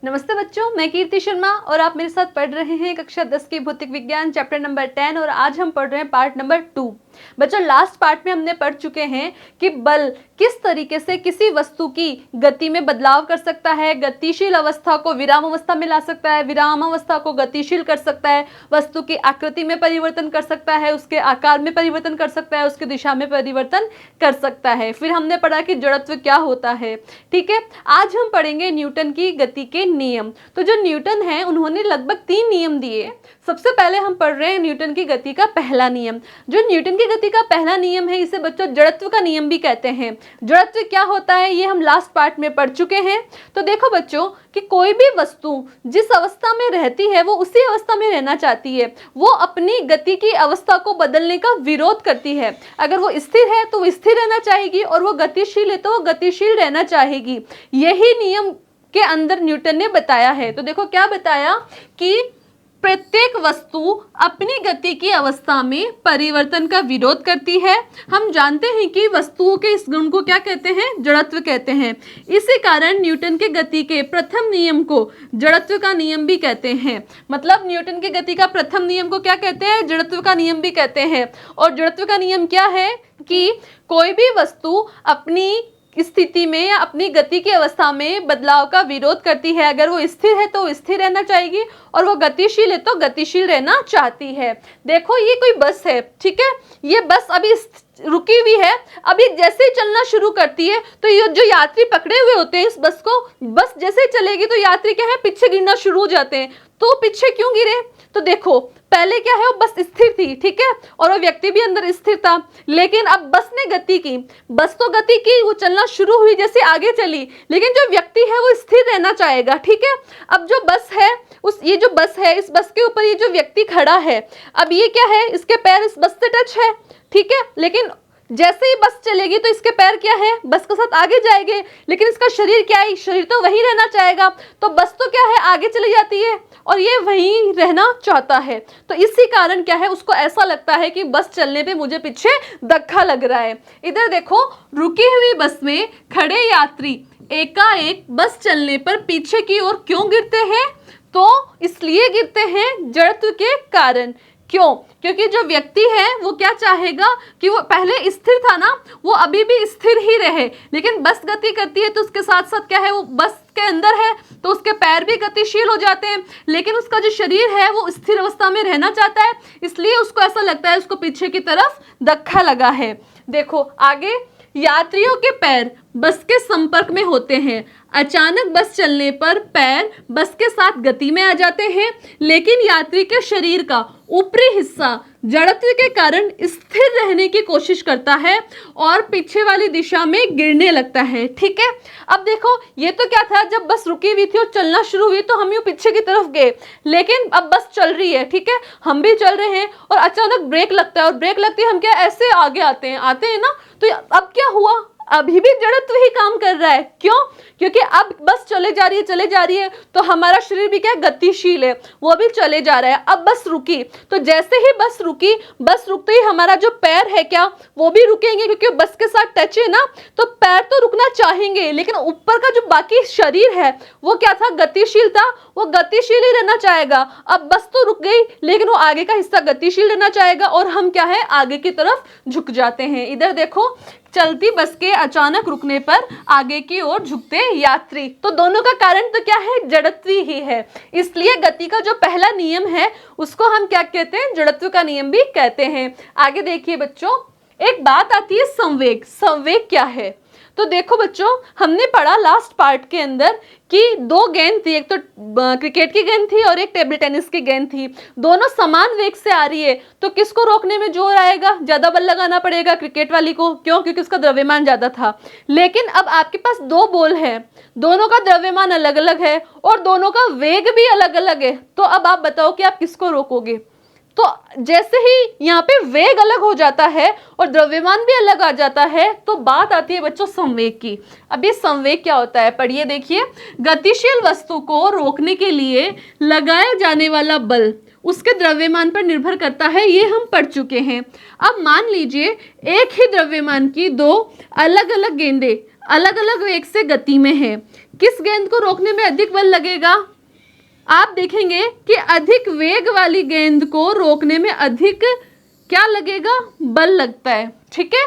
नमस्ते बच्चों, मैं कीर्ति शर्मा और आप मेरे साथ पढ़ रहे हैं कक्षा 10 की भौतिक विज्ञान चैप्टर नंबर 10 और आज हम पढ़ रहे हैं पार्ट नंबर 2। बच्चों, लास्ट पार्ट में हमने पढ़ चुके हैं कि बल किस तरीके से किसी वस्तु की गति में बदलाव कर सकता है, गतिशील अवस्था को विराम अवस्था में ला सकता है, विराम अवस्था को गतिशील कर सकता है, वस्तु की आकृति में परिवर्तन कर सकता है, उसके आकार में परिवर्तन कर सकता है, उसकी दिशा में परिवर्तन कर सकता है। फिर हमने पढ़ा कि जड़त्व क्या होता है। ठीक है, आज हम पढ़ेंगे न्यूटन की गति के नियम। तो जो न्यूटन है उन्होंने लगभग 3 नियम दिए। सबसे पहले हम पढ़ रहे हैं न्यूटन की गति का पहला नियम। जो न्यूटन की गति का पहला नियम है इसे बच्चों जड़त्व का नियम भी कहते हैं। जड़त्व क्या होता है ये हम लास्ट पार्ट में पढ़ चुके हैं। तो देखो बच्चों कि कोई भी वस्तु जिस अवस्था में रहती है वो उसी अवस्था में रहना चाहती है, वो अपनी गति की अवस्था को बदलने का विरोध करती है। अगर वो स्थिर है तो वो स्थिर रहना चाहेगी और वो गतिशील है तो वो गतिशील रहना चाहेगी। यही नियम के अंदर न्यूटन ने बताया है। तो देखो क्या बताया कि प्रत्येक वस्तु अपनी गति की अवस्था में परिवर्तन का विरोध करती है। हम जानते हैं कि वस्तुओं के इस गुण को क्या कहते हैं, जड़त्व कहते हैं। इसी कारण न्यूटन के गति के प्रथम नियम को जड़त्व का नियम भी कहते हैं। मतलब न्यूटन की गति का प्रथम नियम को क्या कहते हैं, जड़त्व का नियम भी कहते हैं। और जड़त्व का नियम क्या है कि कोई भी वस्तु अपनी स्थिति में या अपनी गति की अवस्था में बदलाव का विरोध करती है। अगर वो स्थिर है तो वो स्थिर रहना चाहेगी और वो गतिशील है तो गतिशील रहना चाहती है। देखो ये कोई बस है, ठीक है, ये बस अभी रुकी हुई है। अभी जैसे ही चलना शुरू करती है तो ये जो यात्री पकड़े हुए होते हैं इस बस को, बस जैसे ही चलेगी तो यात्री क्या है, पीछे गिरना शुरू हो जाते हैं। तो पीछे क्यों गिरे, तो देखो पहले क्या है, वो बस स्थिर थी, ठीक है, और वो व्यक्ति भी अंदर स्थिर था। लेकिन अब बस ने गति की, बस तो गति की, वो चलना शुरू हुई, जैसे आगे चली, लेकिन जो व्यक्ति है वो स्थिर रहना चाहेगा। ठीक है, अब जो बस है ये जो बस है, इस बस के ऊपर ये जो व्यक्ति खड़ा है, अब ये क्या है, इसके पैर इस बस से टच है, ठीक है, लेकिन जैसे ही बस चलेगी तो इसके पैर क्या है, बस के साथ आगे जाएंगे, लेकिन इसका शरीर क्या है, शरीर तो वहीं रहना चाहेगा। तो बस तो क्या है, आगे चली जाती है और ये वहीं रहना चाहता है। तो इसी कारण क्या है, उसको ऐसा लगता है कि बस चलने पे मुझे पीछे धक्का लग रहा है। इधर देखो, रुकी हुई बस में खड़े यात्री एकाएक बस चलने पर पीछे की ओर क्यों गिरते हैं, तो इसलिए गिरते हैं जड़त्व के कारण। क्यों, क्योंकि जो व्यक्ति है वो क्या चाहेगा कि वो पहले स्थिर था ना, वो अभी भी स्थिर ही रहे, लेकिन बस गति करती है तो उसके साथ साथ क्या है, वो बस के अंदर है तो उसके पैर भी गतिशील हो जाते हैं, लेकिन उसका जो शरीर है वो स्थिर अवस्था में रहना चाहता है, इसलिए उसको ऐसा लगता है उसको पीछे की तरफ धक्का लगा है। देखो आगे, यात्रियों के पैर बस के संपर्क में होते हैं। अचानक बस चलने पर पैर बस के साथ गति में आ जाते हैं, लेकिन यात्री के शरीर का ऊपरी हिस्सा जड़त्व के कारण स्थिर रहने की कोशिश करता है और पीछे वाली दिशा में गिरने लगता है। ठीक है, अब देखो ये तो क्या था, जब बस रुकी हुई थी और चलना शुरू हुई तो हम यूँ पीछे की तरफ गए, लेकिन अब बस चल रही है, ठीक है, हम भी चल रहे हैं और अचानक ब्रेक लगता है और ब्रेक लगती है हम क्या ऐसे आगे आते हैं ना, तो अब क्या हुआ, अभी भी जड़त्व ही काम कर रहा है। क्यों, क्योंकि अब बस चले जा रही है तो हमारा शरीर भी क्या गतिशील है, वो भी चले जा रहा है। अब बस रुकी तो जैसे ही बस रुकी, बस रुकते ही हमारा जो पैर है क्या, वो भी रुकेंगे, क्योंकि बस के साथ टच है ना, तो पैर तो रुकना चाहेंगे, लेकिन ऊपर का जो बाकी शरीर है वो क्या था, गतिशील था, वो गतिशील ही रहना चाहेगा। अब बस तो रुक गई लेकिन वो आगे का हिस्सा गतिशील रहना चाहेगा और हम क्या है, आगे की तरफ झुक जाते हैं। इधर देखो, चलती बस के अचानक रुकने पर आगे की ओर झुकते यात्री, तो दोनों का कारण तो क्या है, जड़त्व ही है। इसलिए गति का जो पहला नियम है उसको हम क्या कहते हैं, जड़त्व का नियम भी कहते हैं। आगे देखिए बच्चों, एक बात आती है संवेग। संवेग क्या है, तो देखो बच्चों, हमने पढ़ा लास्ट पार्ट के अंदर कि 2 गेंद थी, एक तो क्रिकेट की गेंद थी और एक टेबल टेनिस की गेंद थी, दोनों समान वेग से आ रही है, तो किसको रोकने में जोर आएगा, ज्यादा बल लगाना पड़ेगा क्रिकेट वाली को। क्यों, क्योंकि उसका द्रव्यमान ज्यादा था। लेकिन अब आपके पास 2 बॉल है, दोनों का द्रव्यमान अलग अलग है और दोनों का वेग भी अलग अलग है, तो अब आप बताओ कि आप किसको रोकोगे। तो जैसे ही यहाँ पे वेग अलग हो जाता है और द्रव्यमान भी अलग आ जाता है, तो बात आती है बच्चों संवेग की। अब ये संवेग क्या होता है, पढ़िए देखिए, गतिशील वस्तु को रोकने के लिए लगाया जाने वाला बल उसके द्रव्यमान पर निर्भर करता है, ये हम पढ़ चुके हैं। अब मान लीजिए एक ही द्रव्यमान की 2 अलग अलग गेंदें अलग अलग वेग से गति में है, किस गेंद को रोकने में अधिक बल लगेगा? आप देखेंगे कि अधिक वेग वाली गेंद को रोकने में अधिक क्या लगेगा? बल लगता है। ठीक है,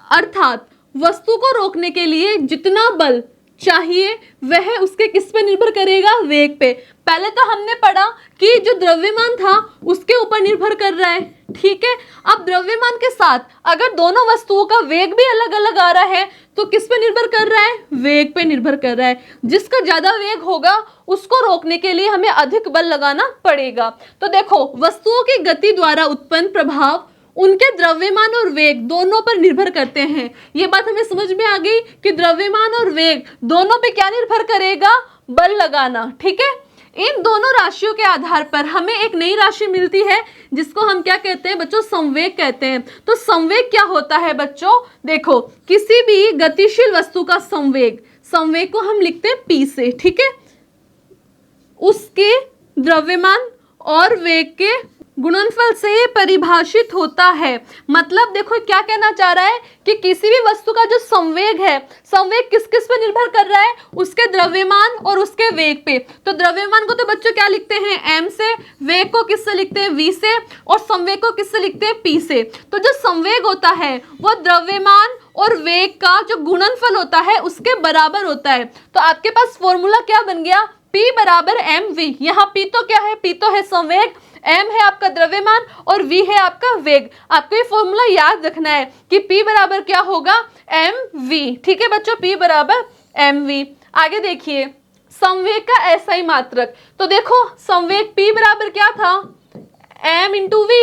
अर्थात वस्तु को रोकने के लिए जितना बल चाहिए वह उसके किस पे निर्भर करेगा? वेग पे। पहले तो हमने पढ़ा कि जो द्रव्यमान था उसके ऊपर निर्भर कर रहा है। ठीक है, अब द्रव्यमान के साथ अगर दोनों वस्तुओं का वेग भी अलग अलग आ रहा है तो किस पे निर्भर कर रहा है? वेग पे निर्भर कर रहा है। जिसका ज्यादा वेग होगा उसको रोकने के लिए हमें अधिक बल लगाना पड़ेगा। तो देखो, वस्तुओं की गति द्वारा उत्पन्न प्रभाव उनके द्रव्यमान और वेग दोनों पर निर्भर करते हैं। ये बात हमें समझ में आ गई कि द्रव्यमान और वेग दोनों पे क्या निर्भर करेगा? बल लगाना। ठीक है, इन दोनों राशियों के आधार पर हमें एक नई राशि मिलती है जिसको हम क्या कहते हैं बच्चों? संवेग कहते हैं। तो संवेग क्या होता है बच्चों? देखो, किसी भी गतिशील वस्तु का संवेग, संवेग को हम लिखते हैं P से। ठीक है, उसके द्रव्यमान और वेग के गुणनफल से परिभाषित होता है। मतलब देखो क्या कहना चाह रहा है कि किसी भी वस्तु का जो संवेग है, संवेग किस किस पे निर्भर कर रहा है? उसके द्रव्यमान और उसके वेग पे। तो द्रव्यमान को तो बच्चों क्या लिखते हैं? m से, वेग को किससे लिखते हैं? v से, और संवेग को किससे लिखते हैं? p से। तो जो संवेग होता है वो द्रव्यमान और वेग का जो गुणनफल होता है उसके बराबर होता है। तो आपके पास फॉर्मूला क्या बन गया? P बराबर mv। यहाँ P तो क्या है? P तो है संवेग, m है आपका द्रव्यमान और v है आपका वेग। आपको ये फॉर्मूला याद रखना है कि P बराबर क्या होगा? mv। ठीक है बच्चों, P बराबर mv। आगे देखिए, संवेग का ऐसा ही मात्रक। तो देखो, संवेग P बराबर क्या था? m into v।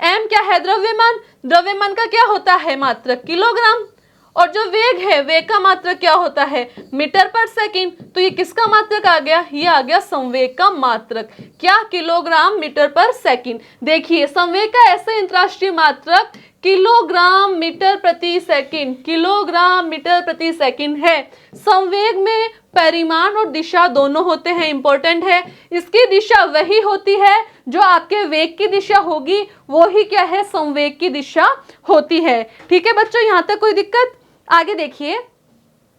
m क्या है? द्रव्यमान। द्रव्यमान का क्या होता है मात्रक? किलोग्राम। और जो वेग है, वेग का मात्रक क्या होता है? मीटर पर सेकंड। तो ये किसका मात्रक आ गया? ये आ गया संवेग का मात्रक। क्या? किलोग्राम मीटर पर सेकंड। देखिए, संवेग का ऐसा अंतरराष्ट्रीय मात्रक किलोग्राम मीटर प्रति सेकंड, किलोग्राम मीटर प्रति सेकंड है। संवेग में परिमाण और दिशा दोनों होते हैं, इंपॉर्टेंट है। इसकी दिशा वही होती है जो आपके वेग की दिशा होगी, वो ही क्या है? संवेग की दिशा होती है। ठीक है बच्चों, यहाँ तक कोई दिक्कत? आगे देखिए,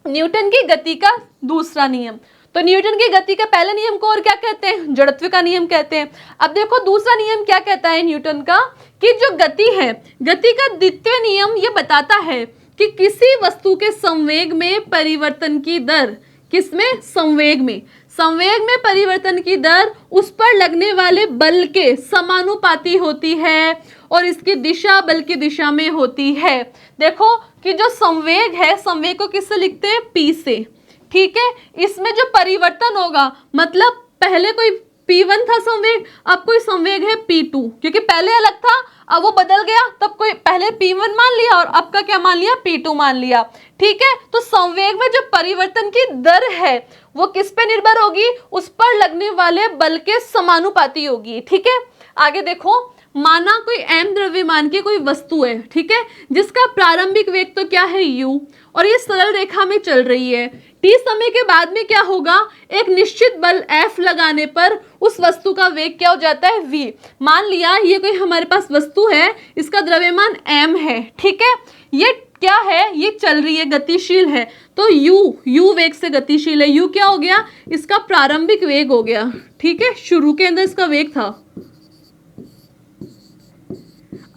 न्यूटन की गति का दूसरा नियम। तो न्यूटन की गति का पहले नियम को और क्या कहते हैं? जड़त्व का नियम कहते हैं। अब देखो दूसरा नियम क्या कहता है न्यूटन का, कि जो गति है, गति का द्वितीय नियम ये बताता है कि किसी वस्तु के संवेग में परिवर्तन की दर, किसमें? संवेग में। संवेग में परिवर्तन की दर उस पर लगने वाले बल के समानुपाती होती है और इसकी दिशा बल की दिशा में होती है। देखो कि जो संवेग है, संवेग को किससे लिखते हैं? P से। ठीक है, इसमें जो परिवर्तन होगा, मतलब पहले कोई P1 था संवेग, अब कोई संवेग है P2, क्योंकि पहले अलग था, अब वो बदल गया, तब कोई पहले P1 मान लिया और अब का क्या मान लिया? P2 मान लिया। ठीक है, तो संवेग में जो परिवर्तन की दर है वो किस पे निर्भर होगी? उस पर लगने वाले बल के समानुपाती होगी। ठीक है, आगे देखो, माना कोई m द्रव्यमान की कोई वस्तु है, ठीक है, जिसका प्रारंभिक वेग तो क्या है? u, और ये सरल रेखा में चल रही है। t समय के बाद में क्या होगा? एक निश्चित बल F लगाने पर उस वस्तु का वेग क्या हो जाता है? v। मान लिया ये कोई हमारे पास वस्तु है, इसका द्रव्यमान m है। ठीक है, ये क्या है? ये चल रही है, गतिशील है। तो u वेग से गतिशील है। u क्या हो गया? इसका प्रारंभिक वेग हो गया। ठीक है, शुरू के अंदर इसका वेग था।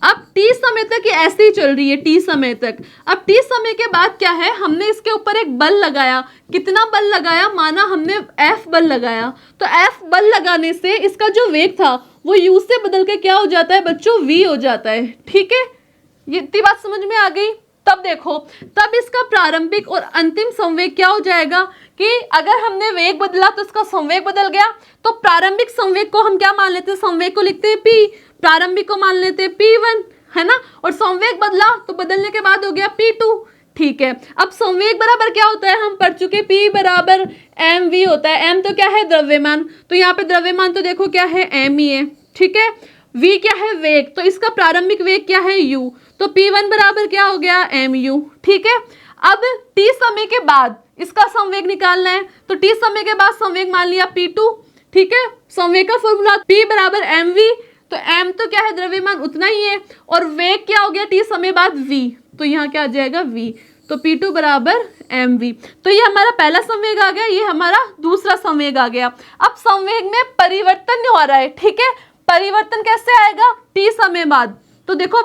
अब t समय तक ये ऐसे ही चल रही है, t समय तक। अब t समय के बाद क्या है? हमने इसके ऊपर एक बल लगाया। कितना बल लगाया? माना हमने F बल लगाया, तो F बल लगाने से इसका जो वेग था वो u से बदल के क्या हो जाता है बच्चों? v हो जाता है। ठीक है, ये इतनी बात समझ में आ गई? तब देखो, तब इसका प्रारंभिक और अंतिम संवेग क्या हो जाएगा कि अगर हमने वेग बदला तो इसका संवेग बदल गया। तो प्रारंभिक संवेग को हम क्या मान लेते हैं? संवेग को लिखते हैं P, प्रारंभिक को मान लेते हैं P1, है ना, और संवेग बदला तो बदलने के बाद हो गया P2। ठीक है, अब संवेग बराबर क्या होता है? हम पढ़ चुके, P बराबर mv होता है। m तो क्या है? द्रव्यमान। तो यहाँ पे द्रव्यमान तो देखो क्या है? m ही है। ठीक है, v क्या है? वेग। तो इसका प्रारंभिक वेग क्या है? u। तो P1 बराबर क्या हो गया? mu। ठीक है, अब t समय के बाद इसका संवेग निकालना है, तो t समय के बाद संवेग मान लिया P2। ठीक है, संवेग का फॉर्मूला P बराबर mv तो m तो क्या है, द्रव्यमान उतना ही है, और वेग क्या हो गया t समय बाद v, तो यहाँ क्या आ जाएगा v, तो P2 बराबर mv। तो ये हमारा पहला संवेग आ गया, ये हमारा दूसरा संवेग आ गया। अब संवेग में परिवर्तन हो रहा है, ठीक है, परिवर्तन कैसे आएगा, t समय बाद। तो देखो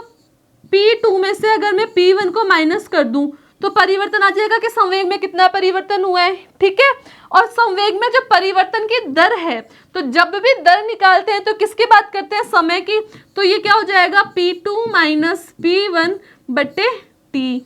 P2 में से अगर मैं P1 को माइनस कर दूं तो परिवर्तन आ जाएगा कि संवेग में कितना परिवर्तन हुआ है, ठीक है। और संवेग में जो परिवर्तन की दर है, तो जब भी दर निकालते हैं तो किसकी बात करते हैं, समय की। तो ये क्या हो जाएगा, P2 माइनस P1 बटे T।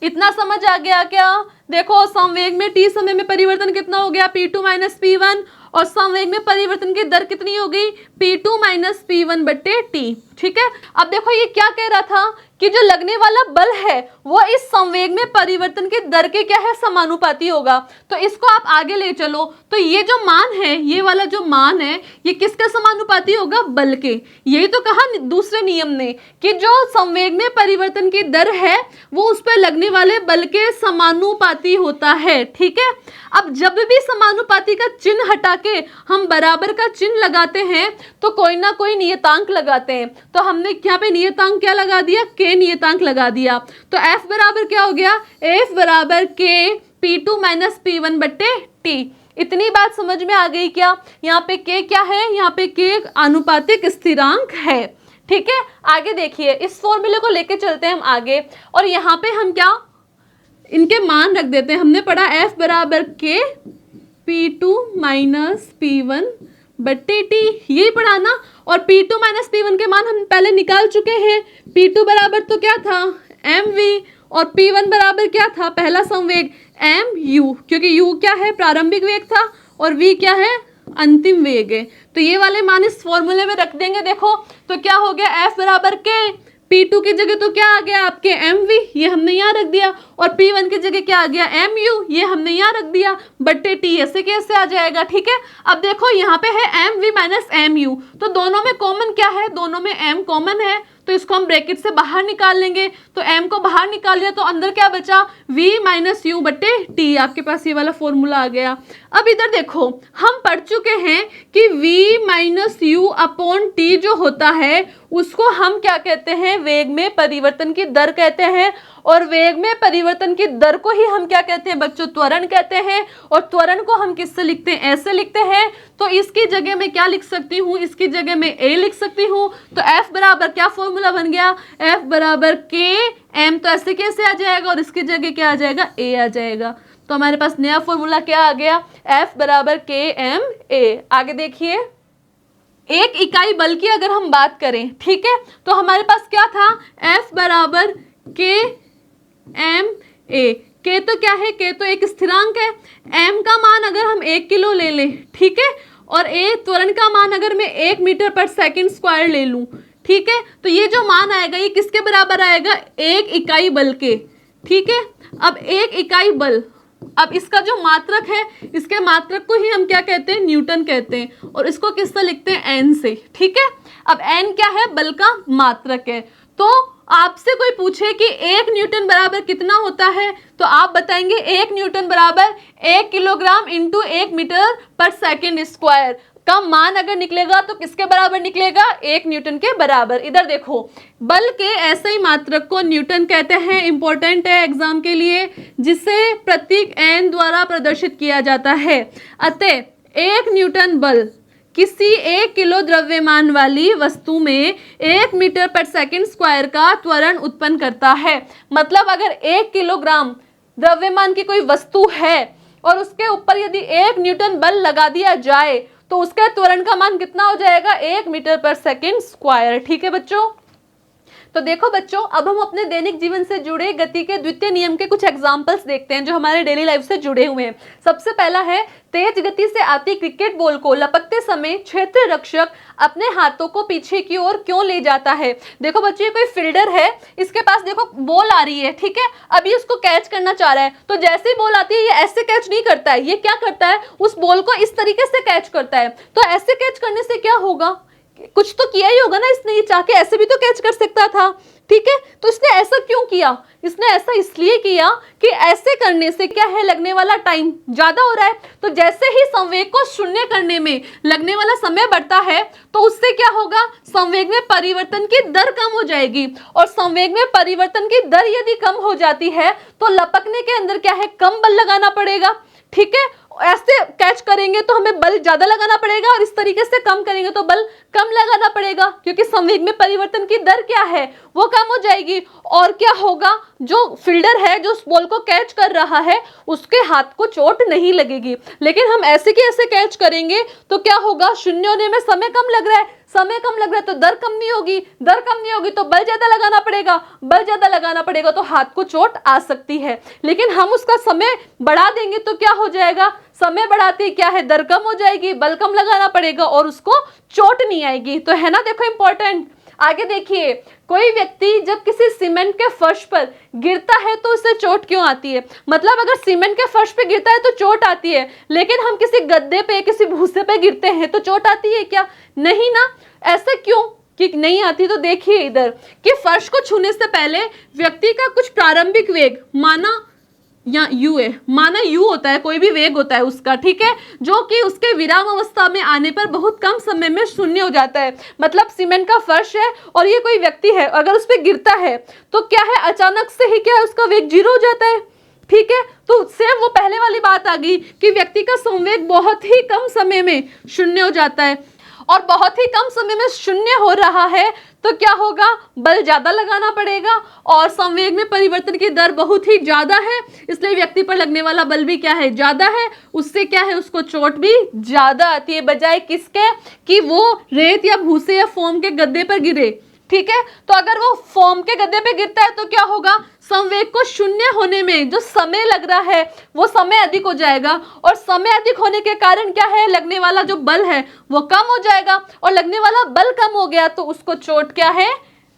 इतना समझ आ गया क्या? देखो संवेग में t समय में परिवर्तन कितना हो गया, P2 माइनस P1, और संवेग में परिवर्तन की दर कितनी हो गई, P2 माइनस P1 बटे T, ठीक है। अब देखो ये क्या कह रहा था कि जो लगने वाला बल है वो इस संवेग में परिवर्तन की दर के क्या है, समानुपाती होगा। तो इसको आप आगे ले चलो, तो ये जो मान है, ये वाला जो मान है, ये किसके समानुपाती होगा, बल के। यही तो कहा दूसरे नियम ने कि जो संवेग में परिवर्तन की दर है वो उस पर लगने वाले बल के समानुपाती होता है, ठीक है। अब जब भी समानुपाती का चिन्ह हटा के हम बराबर का चिन्ह लगाते हैं तो कोई ना कोई नियतांक लगाते हैं। तो हमने यहाँ पे नियतांक क्या लगा दिया, k नियतांक लगा दिया। तो f बराबर क्या हो गया, f बराबर k P2 माइनस P1 बटे T। इतनी बात समझ में आ गई क्या? यहाँ पे k क्या है, यहाँ पे k आनुपातिक स्थिरांक है, ठीक है। आगे देखिए, इस फॉर्मूले को लेके चलते हैं हम आगे, और यहाँ पे हम क्या इनके मान रख देते हैं। हमने पढ़ा f बराबर k P2 माइनस P1 बट्टे T, यही पढ़ा ना। और P2 माइनस P1 के मान हम पहले निकाल चुके हैं। P2 बराबर तो क्या था, mv, और P1 बराबर क्या था, पहला संवेग mu, क्योंकि u क्या है, प्रारंभिक वेग था, और v क्या है, अंतिम वेग है। तो ये वाले मान इस फॉर्मूले में रख देंगे। देखो तो क्या हो गया, f बराबर k, P2 की जगह तो क्या आ गया आपके mv, ये हमने यहाँ रख दिया, और P1 की जगह क्या आ गया, mu, ये हमने यहाँ रख दिया, बट्टे T, ऐसे कैसे आ जाएगा, ठीक है। अब देखो यहाँ पे है mv माइनस mu, तो दोनों में कॉमन क्या है, दोनों में m कॉमन है, तो इसको हम ब्रैकेट से बाहर निकाल लेंगे। तो m को बाहर निकाल लिया तो अंदर क्या बचा, v माइनस u बट्टे t। आपके पास ये वाला फॉर्मूला आ गया। अब इधर देखो, हम पढ़ चुके हैं कि v minus u upon t जो होता है उसको हम क्या कहते हैं, वेग में परिवर्तन की दर कहते हैं। और वेग में परिवर्तन की दर को ही हम क्या कहते हैं बच्चों, त्वरण कहते हैं। और त्वरण को हम किससे लिखते हैं, ऐसे लिखते हैं। तो इसकी जगह में क्या लिख सकती हूँ, इसकी जगह में a लिख सकती हूँ। तो f बराबर क्या फॉर्मूला बन गया, f बराबर k m, तो ऐसे कैसे आ जाएगा, और इसकी जगह क्या आ जाएगा, a आ जाएगा। तो हमारे पास नया फॉर्मूला क्या आ गया, f बराबर k m a। आगे देखिए, एक इकाई बल की अगर हम बात करें, ठीक है, तो हमारे पास क्या था, f बराबर k m a। k तो क्या है, k तो एक स्थिरांक है। m का मान अगर हम 1 किलो ले लें, ठीक है, और a त्वरण का मान अगर मैं 1 मीटर पर सेकंड स्क्वायर ले लूं, ठीक है, तो ये जो मान आएगा ये किसके बराबर आएगा, एक इकाई बल के, ठीक है। अब एक इकाई बल, अब इसका जो मात्रक है, इसके मात्रक को ही हम क्या कहते हैं, न्यूटन कहते हैं, और इसको किससे लिखते हैं, n से, ठीक है। अब n क्या है, बल का मात्रक है। तो आपसे कोई पूछे कि 1 न्यूटन बराबर कितना होता है, तो आप बताएंगे 1 न्यूटन बराबर 1 किलोग्राम इंटू 1 मीटर पर सेकेंड स्क्वायर का मान अगर निकलेगा तो किसके बराबर निकलेगा, 1 न्यूटन के बराबर। इधर देखो, बल के ऐसे ही मात्रक को न्यूटन कहते हैं, इंपॉर्टेंट है एग्जाम के लिए, जिसे प्रतीक n द्वारा प्रदर्शित किया जाता है। अतः 1 न्यूटन बल किसी 1 किलो द्रव्यमान वाली वस्तु में 1 मीटर पर सेकंड स्क्वायर का त्वरण उत्पन्न करता है। मतलब अगर 1 किलोग्राम द्रव्यमान की कोई वस्तु है और उसके ऊपर यदि 1 न्यूटन बल लगा दिया जाए तो उसका त्वरण का मान कितना हो जाएगा, 1 मीटर पर सेकंड स्क्वायर, ठीक है बच्चों। तो देखो बच्चों, अब हम अपने दैनिक जीवन से जुड़े गति के द्वितीय नियम के कुछ एग्जांपल्स देखते हैं जो हमारे डेली लाइफ से जुड़े हुए हैं। सबसे पहला है, तेज गति से आती क्रिकेट बॉल को लपकते समय क्षेत्र रक्षक अपने हाथों को पीछे की ओर क्यों ले जाता है। देखो बच्चों, ये कोई फील्डर है, इसके पास देखो बॉल आ रही है, ठीक है, अभी उसको कैच करना चाह रहा है, तो जैसे ही बॉल आती है ये ऐसे कैच नहीं करता है, ये क्या करता है, उस बॉल को इस तरीके से कैच करता है। तो ऐसे कैच करने से क्या होगा, कुछ तो किया ही होगा ना इसने, ये चाह के ऐसे भी तो कैच कर सकता था, ठीक है। तो इसने ऐसा क्यों किया, इसने ऐसा इसलिए किया कि ऐसे करने से क्या है, लगने वाला टाइम ज्यादा हो रहा है। तो जैसे ही संवेग को शून्य करने में लगने वाला समय बढ़ता है तो उससे क्या होगा, संवेग में परिवर्तन की दर कम हो जाएगी, और संवेग में परिवर्तन की दर यदि कम हो जाती है तो लपकने के अंदर क्या है, कम बल लगाना पड़ेगा, ठीक है। ऐसे कैच करेंगे तो हमें बल ज्यादा लगाना पड़ेगा, और इस तरीके से कम करेंगे तो बल कम लगाना पड़ेगा, क्योंकि संवेग में परिवर्तन की दर क्या है, वो कम हो जाएगी। और क्या होगा, जो फील्डर है, जो उस बॉल को कैच कर रहा है, उसके हाथ को चोट नहीं लगेगी। लेकिन हम ऐसे के ऐसे कैच करेंगे तो क्या होगा, शून्य होने में समय कम लग रहा है, समय कम लग रहा है तो दर कम नहीं होगी, दर कम नहीं होगी तो बल ज्यादा लगाना पड़ेगा, बल ज्यादा लगाना पड़ेगा तो हाथ को चोट आ सकती है। लेकिन हम उसका समय बढ़ा देंगे तो क्या हो जाएगा, समय बढ़ाते क्या है, दर कम हो जाएगी, बल कम लगाना पड़ेगा और उसको चोट नहीं आएगी। तो है ना, देखो इंपॉर्टेंट। आगे देखिए, कोई व्यक्ति जब किसी सीमेंट के फर्श पर गिरता है तो उसे चोट क्यों आती है। मतलब अगर सीमेंट के फर्श पे गिरता है तो चोट आती है, लेकिन हम किसी गद्दे पे, किसी भूसे पे गिरते हैं तो चोट आती है क्या, नहीं ना। ऐसा क्यों कि नहीं आती, तो देखिए इधर कि फर्श को छूने से पहले व्यक्ति का कुछ प्रारंभिक वेग, माना या यू है, माना यू होता है, कोई भी वेग होता है उसका, ठीक है, जो कि उसके विराम अवस्था में आने पर बहुत कम समय में शून्य हो जाता है। मतलब सीमेंट का फर्श है और ये कोई व्यक्ति है, अगर उस पर गिरता है तो क्या है, अचानक से ही क्या है, उसका वेग 0 हो जाता है, ठीक है। तो सेम वो पहले वाली बात आ गई कि व्यक्ति का संवेग बहुत ही कम समय में शून्य हो जाता है, और बहुत ही कम समय में शून्य हो रहा है तो क्या होगा, बल ज्यादा लगाना पड़ेगा, और संवेग में परिवर्तन की दर बहुत ही ज्यादा है, इसलिए व्यक्ति पर लगने वाला बल भी क्या है, ज्यादा है, उससे क्या है, उसको चोट भी ज्यादा आती है, बजाय किसके कि वो रेत या भूसे या फोम के गद्दे पर गिरे, ठीक है। तो अगर वो फोम के गद्दे पे गिरता है तो क्या होगा, संवेग को शून्य होने में जो समय लग रहा है वो समय अधिक हो जाएगा, और समय अधिक होने के कारण क्या है, लगने वाला जो बल है वो कम हो जाएगा, और लगने वाला बल कम हो गया तो उसको चोट क्या है,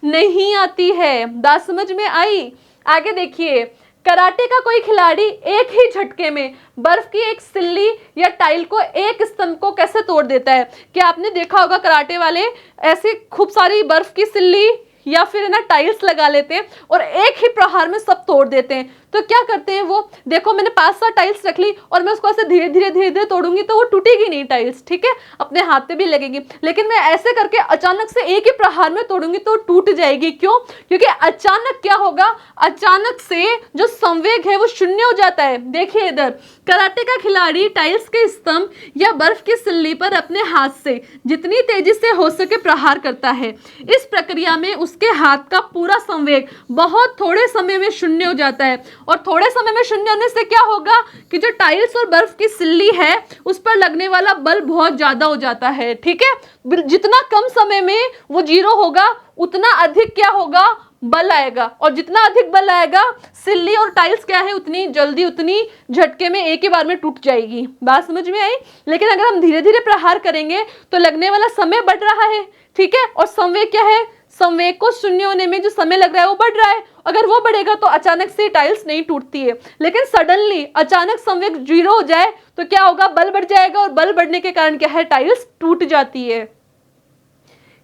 नहीं आती है। बात समझ में आई। आगे देखिए, कराटे का कोई खिलाड़ी एक ही झटके में बर्फ की एक सिल्ली या टाइल को, एक स्तंभ को कैसे तोड़ देता है। क्या आपने देखा होगा कराटे वाले ऐसे खूब सारी बर्फ की सिल्ली या फिर ना टाइल्स लगा लेते हैं और एक ही प्रहार में सब तोड़ देते हैं। तो क्या करते हैं वो, देखो मैंने 5-7 टाइल्स रख ली और मैं उसको ऐसे धीरे धीरे तोड़ूंगी तो वो टूटेगी नहीं टाइल्स, ठीक है, अपने हाथ पे भी लगेगी। लेकिन मैं ऐसे करके अचानक से एक ही प्रहार में तोड़ूंगी तो टूट जाएगी। क्यों, क्योंकि अचानक क्या होगा, अचानक से जो संवेग है वो शून्य हो जाता है। देखिए इधर, कराटे का खिलाड़ी टाइल्स के स्तंभ या बर्फ की सिल्ली पर अपने हाथ से जितनी तेजी से हो सके प्रहार करता है। इस प्रक्रिया में उसके हाथ का पूरा संवेग बहुत थोड़े समय में शून्य हो जाता है, और थोड़े समय में शून्य होने से क्या होगा कि जो टाइल्स और बर्फ की सिल्ली है उस पर लगने वाला बल बहुत ज्यादा हो जाता है, ठीक है। जितना कम समय में वो 0 होगा उतना अधिक क्या होगा, बल आएगा, और जितना अधिक बल आएगा सिल्ली और टाइल्स क्या है, उतनी जल्दी, उतनी झटके में एक ही बार में टूट जाएगी। बात समझ में आई। लेकिन अगर हम धीरे धीरे प्रहार करेंगे तो लगने वाला समय बढ़ रहा है, ठीक है, और संवेग क्या है, संवेग को शून्य होने में जो समय लग रहा है वो बढ़ रहा है। अगर वो बढ़ेगा तो अचानक से टाइल्स नहीं टूटती है, लेकिन सडनली अचानक संवेग 0 हो जाए तो क्या होगा, बल बढ़ जाएगा, और बल बढ़ने के कारण क्या है, टाइल्स टूट जाती है।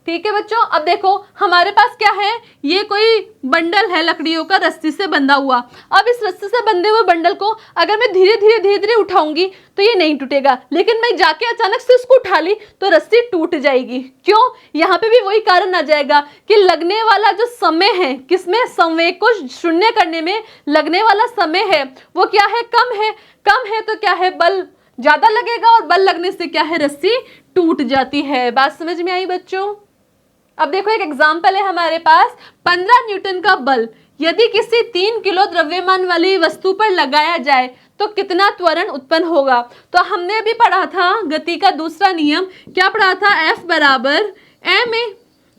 ठीक है बच्चों, अब देखो हमारे पास क्या है, ये कोई बंडल है लकड़ियों का रस्सी से बंधा हुआ। अब इस रस्सी से बंधे हुए बंडल को अगर मैं धीरे धीरे उठाऊंगी तो ये नहीं टूटेगा, लेकिन मैं जाके अचानक से उसको उठा ली तो रस्सी टूट जाएगी। क्यों, यहाँ पे भी वही कारण आ जाएगा कि लगने वाला जो समय है, किसमें, संवेग को शून्य करने में लगने वाला समय है वो क्या है, कम है। कम है तो क्या है, बल ज्यादा लगेगा, और बल लगने से क्या है, रस्सी टूट जाती है। बात समझ में आई बच्चों। अब देखो एक एग्जाम्पल है हमारे पास, 15 न्यूटन का बल यदि किसी 3 किलो द्रव्यमान वाली वस्तु पर लगाया जाए तो कितना त्वरण उत्पन्न होगा। तो हमने अभी पढ़ा था गति का दूसरा नियम, क्या पढ़ा था, F बराबर ma,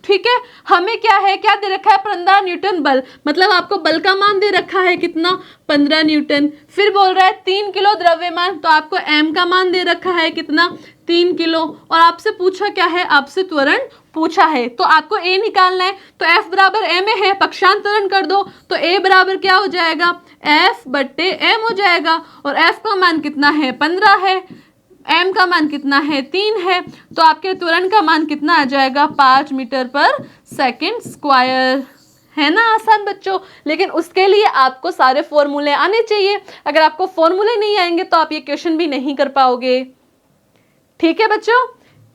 ठीक है। हमें क्या है, क्या दे रखा है, 15 न्यूटन बल, मतलब आपको बल का मान दे रखा है कितना, 15 न्यूटन। फिर बोल रहा है 3 किलो द्रव्यमान, तो आपको m का मान दे रखा है कितना, 3 किलो, और आपसे पूछा क्या है, आपसे त्वरण पूछा है। तो आपको a निकालना है, तो F बराबर ma है, पक्षांतरण कर दो तो a बराबर क्या हो जाएगा, F बट्टे m हो जाएगा, और F का मान कितना है, 15 है। m का मान कितना है 3 है, तो आपके त्वरण का मान कितना आ जाएगा 5 मीटर पर सेकंड स्क्वायर। है ना आसान बच्चों, लेकिन उसके लिए आपको सारे फॉर्मूले आने चाहिए। अगर आपको फॉर्मूले नहीं आएंगे तो आप ये क्वेश्चन भी नहीं कर पाओगे। ठीक है बच्चों,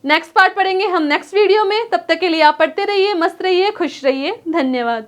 नेक्स्ट पार्ट पढ़ेंगे हम नेक्स्ट वीडियो में। तब तक के लिए आप पढ़ते रहिए, मस्त रहिए, खुश रहिए। धन्यवाद।